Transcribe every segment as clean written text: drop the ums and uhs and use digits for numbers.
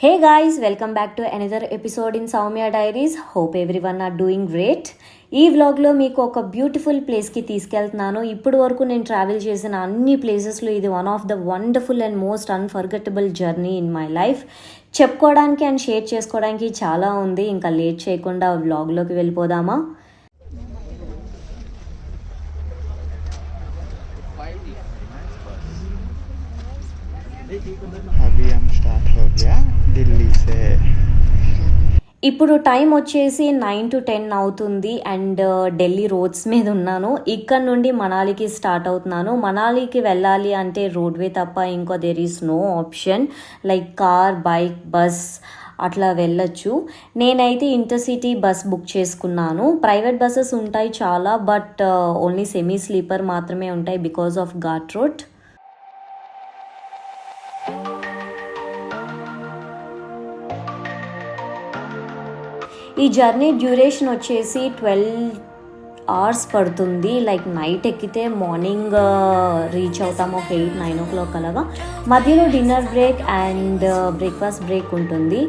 Hey guys, welcome back to another episode in Soumya Diaries. Hope everyone are doing great. ఈ వ్లాగ్లో మీకు ఒక beautiful ప్లేస్కి తీసుకెళ్తున్నాను. ఇప్పటి వరకు నేను ట్రావెల్ చేసిన అన్ని ప్లేసెస్లో ఇది one of the wonderful and most unforgettable journey in my life. చెప్పుకోవడానికి అండ్ షేర్ చేసుకోవడానికి చాలా ఉంది. ఇంకా లేట్ చేయకుండా వ్లాగ్లోకి వెళ్ళిపోదామా? अभी हम स्टार्ट हो गया दिल्ली से. ఇప్పుడు టైం వచ్చేసి 9 to 10 అవుతుంది అండ్ ఢిల్లీ రోడ్స్ మీద ఉన్నాను. ఇక్కడ నుండి మనాలికి స్టార్ట్ అవుతున్నాను. మనాలికి వెళ్ళాలి అంటే రోడ్వే తప్ప ఇంకో there is no option. Like car, bike, bus అట్లా వెళ్ళొచ్చు. నేనైతే ఇంటర్సిటీ బస్ బుక్ చేసుకున్నాను. ప్రైవేట్ బస్సెస్ ఉంటాయి చాలా, బట్ ఓన్లీ సెమీ స్లీపర్ మాత్రమే ఉంటాయి బికాస్ ఆఫ్ ఘాట్ రోడ్. ఈ జర్నీ డ్యూరేషన్ వచ్చేసి 12 hours పడుతుంది. లైక్ నైట్ ఎక్కితే మార్నింగ్ రీచ్ అవుతాము ఒక 8-9 o'clock అలాగా. మధ్యలో dinner break and breakfast break ఉంటుంది.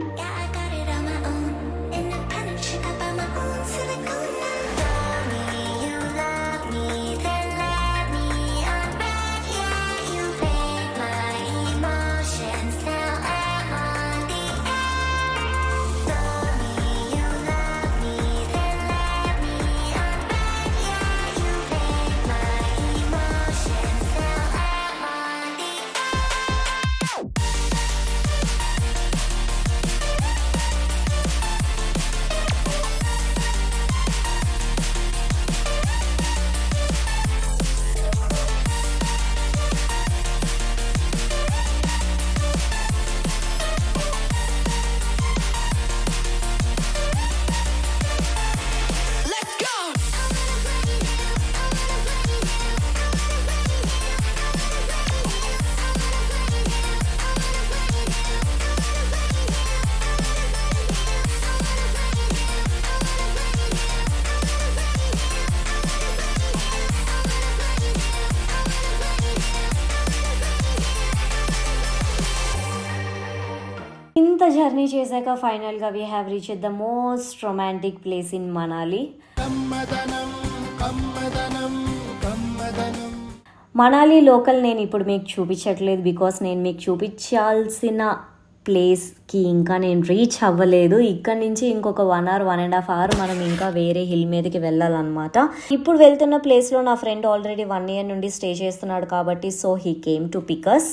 ఇంత జర్నీ చేశాక ఫైనల్గా we have reached the most romantic place in Manali. Manali local నేను ఇప్పుడు మీకు చూపించట్లేదు బికాస్ నేను మీకు చూపించాల్సిన ప్లేస్కి ఇంకా నేను రీచ్ అవ్వలేదు. ఇక్కడ నుంచి ఇంకొక 1 hour 1.5 hour మనం ఇంకా వేరే హిల్ మీదకి వెళ్ళాలన్నమాట. ఇప్పుడు వెళ్తున్న ప్లేస్లో నా ఫ్రెండ్ ఆల్రెడీ 1 year నుండి స్టే చేస్తున్నాడు కాబట్టి so he came to pick us.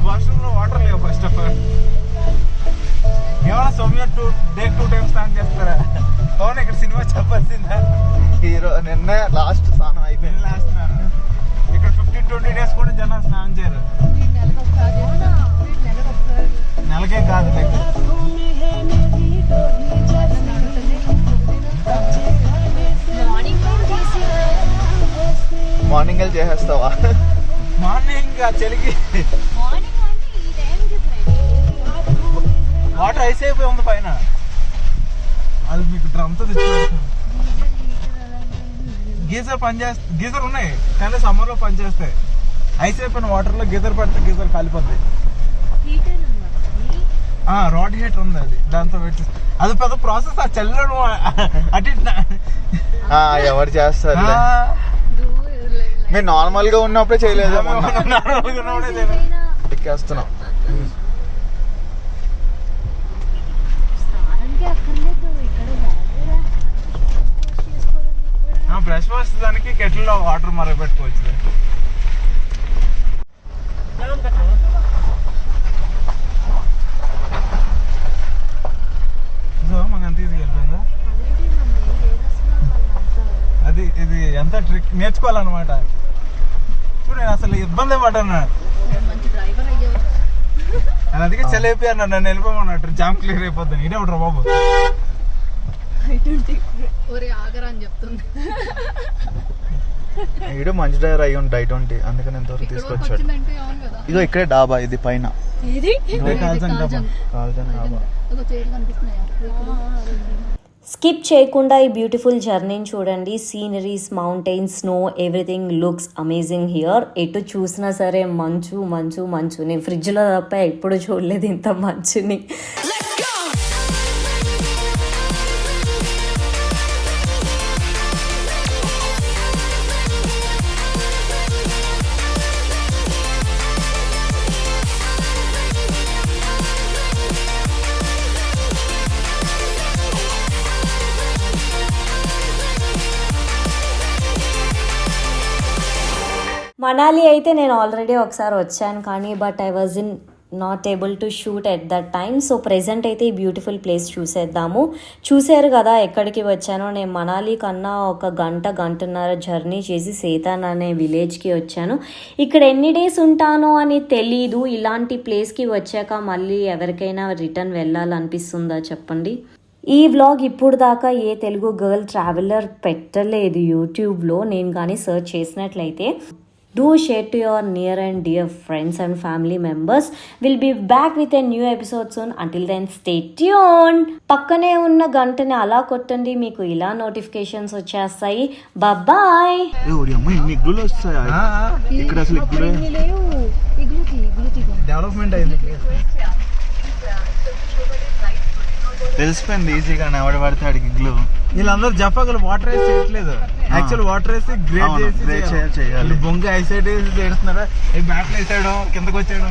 Washroom లో వాటర్ లేవు. ఫస్ట్ ఆఫ్ ఆల్ ఏమైనా సౌమ్య 2 times స్నానం చేస్తారా? అవును, ఇక్కడ సినిమా చెప్పాల్సిందా? హీరో నిన్న లాస్ట్ స్నానం అయిపోయింది. లాస్ట్ స్నానం ఇక్కడ 15-20 days కూడా జనం స్నానం చేయరు. నెలకే కాదు, మార్నింగ్ వెళ్ళి చేసేస్తావా? మార్నింగ్ చలికి వాటర్ ఐస్ అయిపోయి ఉంది పైన. అది మీకు డ్రమ్తో తెచ్చుకోవచ్చు. గీజర్ ఉన్నాయి కానీ సమ్మర్ లో పనిచేస్తాయి. ఐస్ అయిపోయిన వాటర్ లో గీజర్ పడితే గీజర్ కాలిపోద్ది. రాడ్ హీటర్ ఉంది, అది దాంతో పెట్టి అది పెద్ద ప్రాసెస్. ఆ చల్లడం అటు ఎవరు చేస్తారు? మీరు నార్మల్ గా ఉన్నప్పుడే చేయలేదు. ఉన్నప్పుడే చేయలేదు. ఎక్కేస్తున్నాం. బ్రష్ వాష్ దానికి కెటిల్ లో వాటర్ మరగబెట్టుకోవచ్చు. మనకు అంత ఈజీగా వెళ్ళిపోయిందా? అది ఇది ఎంత ట్రిక్ నేర్చుకోవాలన్నమాట. చూడు నేను అసలు ఇబ్బంది పడ్డాను. అందుకే చెల్లిపి అన్నాడు, నన్ను వెళ్ళిపోమన్నట్టు. Jam clear అయిపోద్దాను. ఇదే ఉంటారు బాబు. ఈడు మంచి డ్రైవర్ అయ్యి ఉంటాయి I-20, అందుకని ఎంతవరకు తీసుకొచ్చాడు. ఇదో ఇక్కడే డాబా, ఇది పైన కాల్చని డాబా. స్కిప్ చేయకుండా ఈ బ్యూటిఫుల్ జర్నీని చూడండి. Sceneries, mountains, snow, everything looks amazing here. ఎటు చూసినా సరే మంచు మంచు మంచు. నేను ఫ్రిడ్జ్లో తప్ప ఎప్పుడు చూడలేదు ఇంత మంచుని. మనాలి అయితే నేను ఆల్రెడీ ఒకసారి వచ్చాను, కానీ but I was not able to shoot at that time. So present అయితే ఈ బ్యూటిఫుల్ ప్లేస్ చూసేద్దాము. చూసారు కదా ఎక్కడికి వచ్చానో. నేను మనాలి కన్నా ఒక గంటన్నర జర్నీ చేసి సేతాన్ అనే విలేజ్కి వచ్చాను. ఇక్కడ ఎన్ని డేస్ ఉంటానో అని తెలీదు. ఇలాంటి ప్లేస్కి వచ్చాక మళ్ళీ ఎవరికైనా రిటర్న్ వెళ్ళాలనిపిస్తుందా చెప్పండి. ఈ వ్లాగ్ ఇప్పుడు దాకా ఏ తెలుగు గర్ల్ ట్రావెలర్ పెట్టలేదు యూట్యూబ్లో. నేను కానీ సెర్చ్ చేసినట్లయితే do share to your near and dear friends and family members. We'll be back with a new episode soon. Until then, stay tuned. పక్కనే ఉన్న గంటని అలా కొట్టండి, మీకు ఇలా నోటిఫికేషన్స్ వచ్చేస్తాయి. బాయ్. ఇగ్గులు వస్తాయి ఇక్కడ. అసలు డెవలప్మెంట్ అయింది. తెలిసిపోయింది ఈజీగా, ఎవడు పడితే ఆడికి ఇగ్గులు. వీళ్ళందరూ జపాకులు వాటర్ వేసి చేయట్లేదు. యాక్చువల్ వాటర్ వేసి గ్రేడ్ చేసి చేయాలి. బొంగ ఐసైడ్ వేసి చేస్తున్నారా, బ్యాట్లు వేసాడు కిందకు వచ్చాడు.